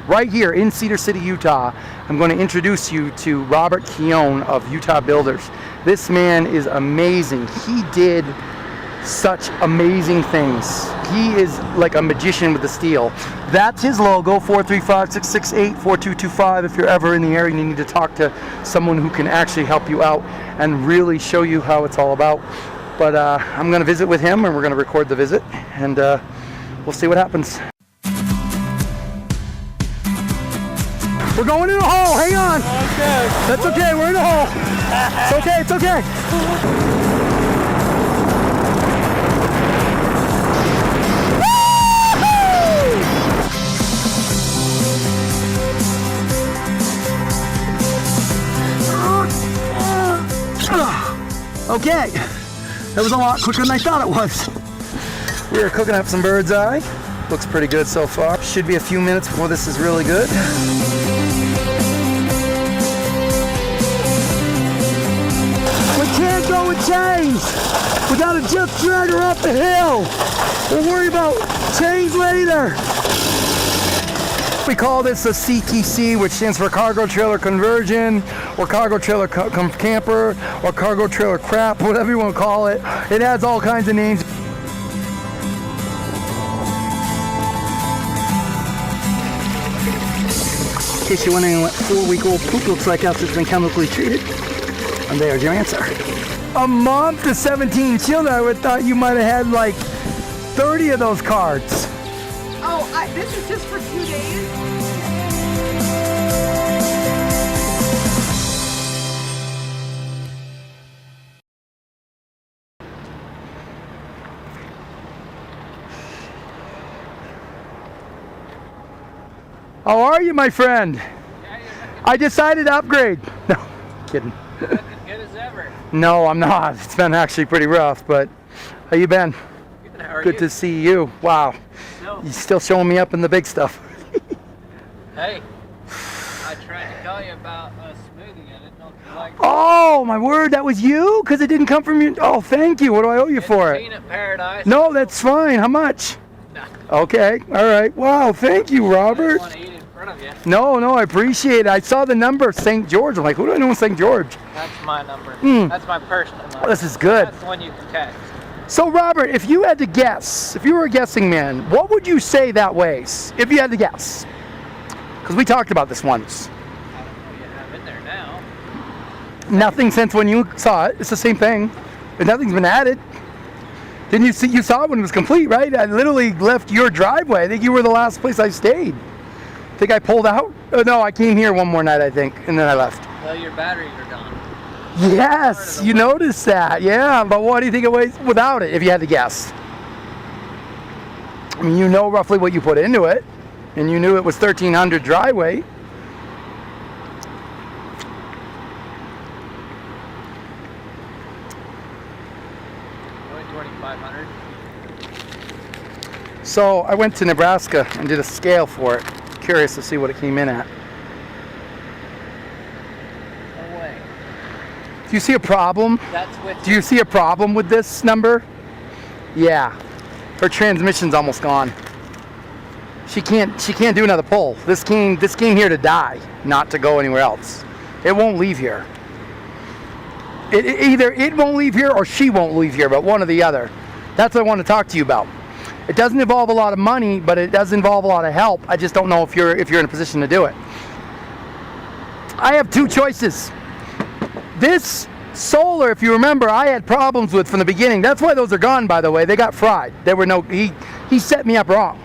Right here in Cedar City, Utah, I'm going to introduce you to Robert Keown of Utah Builders. This man is amazing. He did such amazing things. He is like a magician with the steel. That's his logo, 435-668-4225. If you're ever in the area and you need to talk to someone who can actually help you out and really show you how it's all about. But I'm going to visit with him, and we're going to record the visit, and we'll see what happens. We're going in a hole. Hang on. Okay. That's okay. We're in a hole. It's okay. It's okay. Okay. That was a lot quicker than I thought it was. We are cooking up some bird's eye. Looks pretty good so far. Should be a few minutes before this is really good. We can't go with chains. We gotta just drag her up the hill. We'll worry about chains later. We call this a CTC, which stands for cargo trailer conversion, or cargo trailer camper, or cargo trailer crap, whatever you want to call it. It has all kinds of names. In case you're wondering what 4-week-old poop looks like after it's been chemically treated, and there's your answer. A mom to 17 children, I would have thought you might have had like 30 of those cards. Oh, this is just for 2 days? How are you, my friend? I decided to upgrade. No, kidding. Looking good as ever. No, I'm not. It's been actually pretty rough, but how you been? Good, how are Good you? to see you. Wow. No. You still showing me up in the big stuff. Hey, I tried to call you about smoothing it. I didn't know if you liked it. Oh, my word, that was you? Because it didn't come from you? Oh, thank you. What do I owe you It's for it? Peanut Paradise. No, that's fine. How much? No. Okay, all right. Wow, thank you, I Robert. didn't want to eat it in front of you. No, I appreciate it. I saw the number, St. George. I'm like, who do I know in St. George? That's my number. Mm. That's my personal number. This is good. That's the one you can text. So, Robert, if you had to guess, if you were a guessing man, what would you say that weighs? If you had to guess. Because we talked about this once. I don't know what you have in there now. Nothing since when you saw it. It's the same thing. But nothing's been added. Didn't you see? You saw it when it was complete, right? I literally left your driveway. I think you were the last place I stayed. I think I pulled out. Oh, no, I came here one more night, I think, and then I left. Well, your batteries are gone. Yes, you noticed that. Yeah, but what do you think it weighs without it, if you had to guess? I mean, you know roughly what you put into it, and you knew it was 1,300 dry weight. Only 2,500. So I went to Nebraska and did a scale for it. Curious to see what it came in at. No way. Do you see a problem? That's with. Do you see a problem with this number? Yeah. Her transmission's almost gone. She can't do another pull. This came here to die, not to go anywhere else. It won't leave here. Either it won't leave here or she won't leave here, but one or the other. That's what I want to talk to you about. It doesn't involve a lot of money, but it does involve a lot of help. I just don't know if you're in a position to do it. I have two choices. This solar, if you remember, I had problems with from the beginning. That's why those are gone, by the way. They got fried. There were no. He set me up wrong,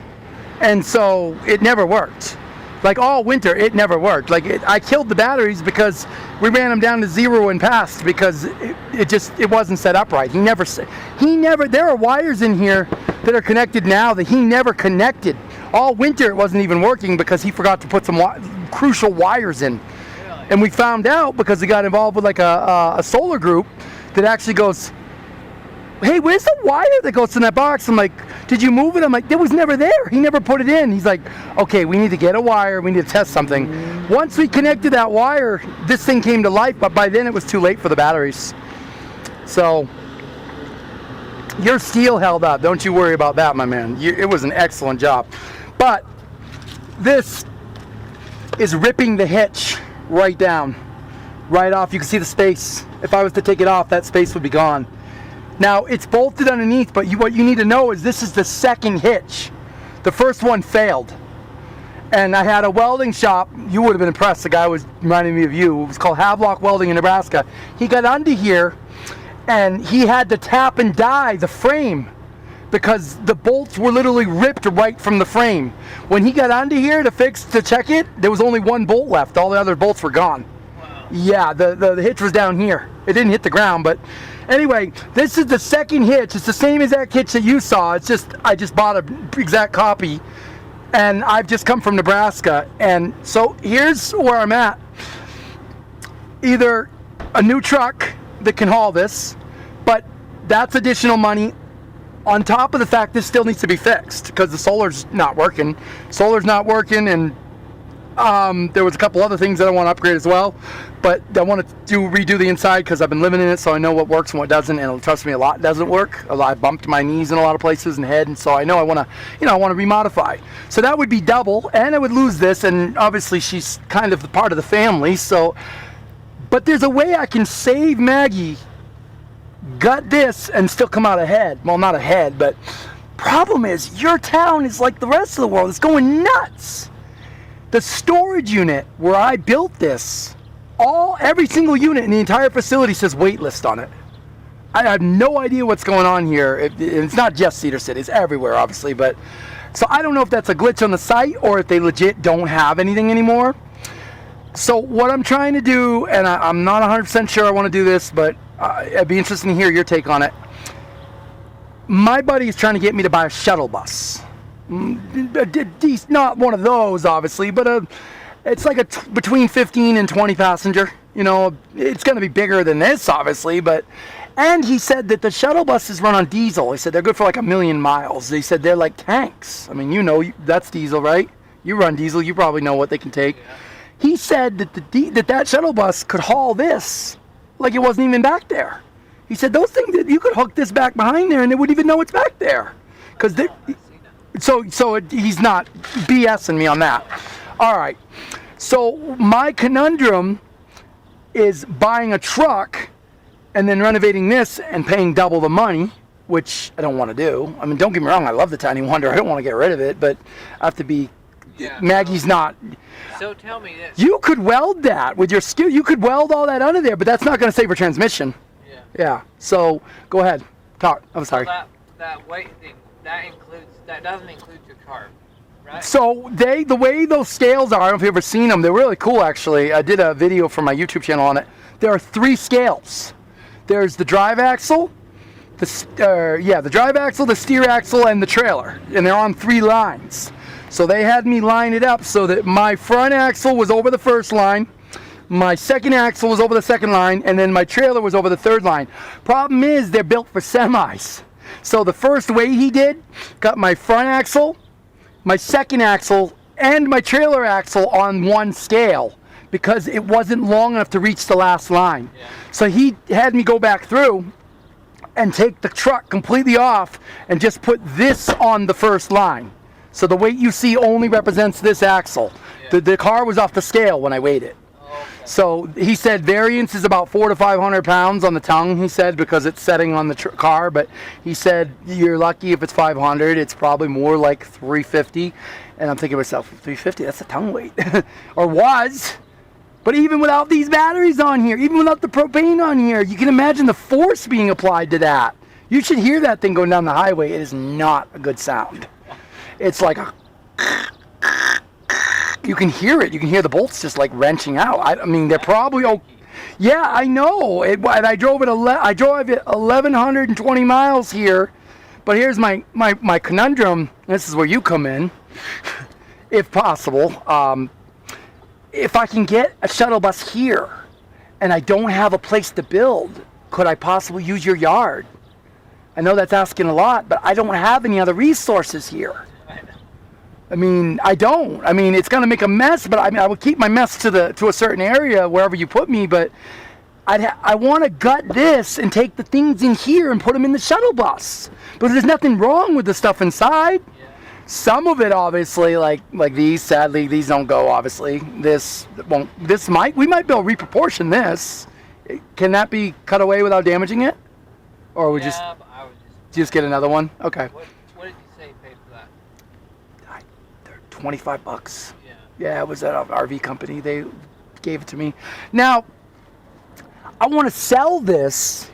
and so it never worked. Like all winter, it never worked. I killed the batteries because we ran them down to 0 and passed because it wasn't set up right. He never. There are wires in here that are connected now that he never connected. All winter, it wasn't even working because he forgot to put some crucial wires in. And we found out because he got involved with like a solar group that actually goes, hey, where's the wire that goes to that box? I'm like, did you move it? I'm like, it was never there. He never put it in. He's like, okay, we need to get a wire. We need to test something. Once we connected that wire, this thing came to life, but by then it was too late for the batteries. So your steel held up. Don't you worry about that, my man. It was an excellent job. But this is ripping the hitch right down, right off. You can see the space. If I was to take it off, that space would be gone. Now, it's bolted underneath, but what you need to know is this is the second hitch. The first one failed. And I had a welding shop. You would have been impressed. The guy was reminding me of you. It was called Havelock Welding in Nebraska. He got under here, and he had to tap and die the frame because the bolts were literally ripped right from the frame. When he got under here to check it, there was only one bolt left. All the other bolts were gone. Wow. Yeah, the hitch was down here. It didn't hit the ground, but anyway, this is the second hitch. It's the same exact hitch that you saw. It's just I just bought an exact copy. And I've just come from Nebraska, and so here's where I'm at. Either a new truck that can haul this, but that's additional money on top of the fact this still needs to be fixed because the solar's not working. And there was a couple other things that I want to upgrade as well, but I want to redo the inside because I've been living in it, so I know what works and what doesn't. And trust me, a lot doesn't work. I bumped my knees in a lot of places and head, and so I know I want to, I want to remodify. So that would be double, and I would lose this. And obviously, she's kind of the part of the family. So, but there's a way I can save Maggie, gut this, and still come out ahead. Well, not ahead, but problem is your town is like the rest of the world. It's going nuts. The storage unit where I built this, every single unit in the entire facility says wait list on it. I have no idea what's going on here. It's not just Cedar City, it's everywhere obviously, but so I don't know if that's a glitch on the site or if they legit don't have anything anymore. So what I'm trying to do, and I'm not 100% sure I want to do this, but it'd be interesting to hear your take on it. My buddy is trying to get me to buy a shuttle bus. Not one of those obviously, but it's like between 15 and 20 passenger. It's going to be bigger than this obviously, and he said that the shuttle buses run on diesel. He said they're good for like 1 million miles. They said they're like tanks. I mean, that's diesel, right? You run diesel, you probably know what they can take. Yeah. He said that that shuttle bus could haul this like it wasn't even back there. He said those things, you could hook this back behind there and they wouldn't even know it's back there because they. So he's not BSing me on that. All right. So my conundrum is buying a truck and then renovating this and paying double the money, which I don't want to do. I mean, don't get me wrong. I love the TinyWanderer. I don't want to get rid of it, but I have to be. Yeah, Maggie's not. So tell me this. You could weld that with your skill. You could weld all that under there, but that's not going to save her transmission. Yeah. Yeah. So go ahead. Talk. I'm sorry. So that weight thing. That doesn't include your carb, right? So the way those scales are, I don't know if you've ever seen them. They're really cool, actually. I did a video for my YouTube channel on it. There are 3 scales. There's the drive axle, the drive axle, the steer axle, and the trailer, and they're on 3 lines. So they had me line it up so that my front axle was over the first line, my second axle was over the second line, and then my trailer was over the third line. Problem is, they're built for semis. So the first weight he did, got my front axle, my second axle, and my trailer axle on one scale because it wasn't long enough to reach the last line. Yeah. So he had me go back through and take the truck completely off and just put this on the first line. So the weight you see only represents this axle. Yeah. The car was off the scale when I weighed it. So he said variance is about 400 to 500 pounds on the tongue, he said, because it's setting on the car. But he said you're lucky if it's 500. It's probably more like 350. And I'm thinking to myself, 350, that's a tongue weight. Or was. But even without these batteries on here, even without the propane on here, you can imagine the force being applied to that. You should hear that thing going down the highway. It is not a good sound. It's like a... You can hear it. You can hear the bolts just like wrenching out. I mean, they're probably. Oh, yeah, I know. And I drove it. I drove it 1,120 miles here. But here's my conundrum. This is where you come in, if possible. If I can get a shuttle bus here, and I don't have a place to build, could I possibly use your yard? I know that's asking a lot, but I don't have any other resources here. I mean, I don't. I mean, it's going to make a mess, but I would keep my mess to a certain area wherever you put me, but I want to gut this and take the things in here and put them in the shuttle bus. But there's nothing wrong with the stuff inside. Yeah. Some of it, obviously, like these, sadly, these don't go, obviously. This won't, we might be able to reproportion this. Can that be cut away without damaging it? Or we But I would just get another one? Okay. What did you say you paid for that? They're $25. Yeah. Yeah, it was at an RV company. They gave it to me. Now, I want to sell this,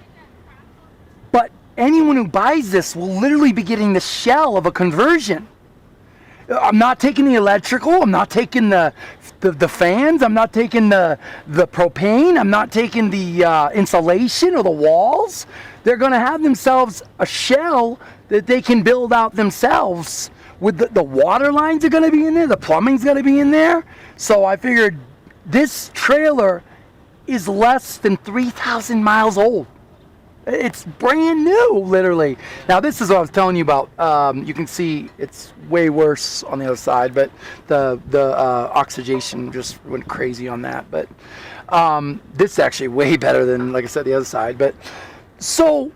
but anyone who buys this will literally be getting the shell of a conversion. I'm not taking the electrical. I'm not taking the fans. I'm not taking the propane. I'm not taking the insulation or the walls. They're going to have themselves a shell that they can build out themselves. With the water lines are going to be in there. The plumbing's going to be in there. So I figured this trailer is less than 3,000 miles old. It's brand new, literally. Now, this is what I was telling you about. You can see it's way worse on the other side, but the oxidation just went crazy on that. But this is actually way better than, like I said, the other side. But so